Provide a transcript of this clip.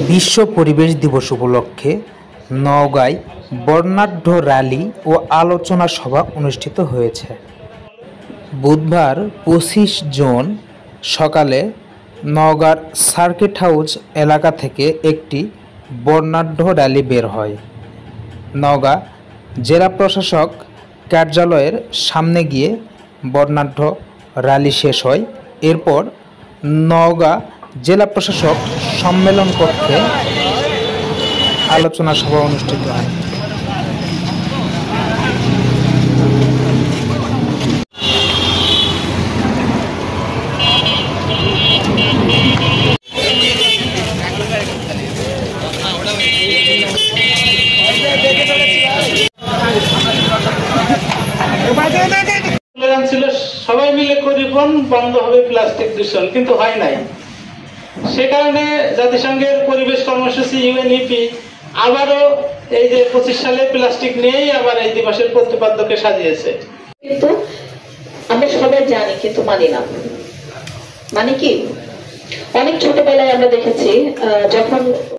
বিশ্ব পরিবেশ দিবস উপলক্ষে নওগাঁয় বর্ণাঢ্য র্যালি ও আলোচনা সভা অনুষ্ঠিত হয়েছে। বুধবার ২৫ জুন সকালে নওগাঁর সার্কিট হাউস এলাকা থেকে একটি বর্ণাঢ্য র্যালি বের হয়। নওগাঁ জেলা প্রশাসক কার্যালয়ের সামনে গিয়ে বর্ণাঢ্য র্যালি শেষ হয়। এরপর নওগাঁ জেলা প্রশাসক সম্মেলন কক্ষে আলোচনা সভা অনুষ্ঠিত হয়। ছিল সবাই মিলে করিবন বন্ধ হবে প্লাস্টিক দূষণ, কিন্তু হয় নাই। সে কারণে জাতিসংঘের পরিবেশ কর্মসূচি ইউএনইপি আবারও এই যে 25 সালে প্লাস্টিক নিয়েই আবার এই দিবসের প্রতিপাদ্যকে সাজিয়েছে। কিন্তু আমরা সবাই জানি, কিন্তু মানি না। মানে কি, অনেক ছোটবেলায় আমরা দেখেছি যখন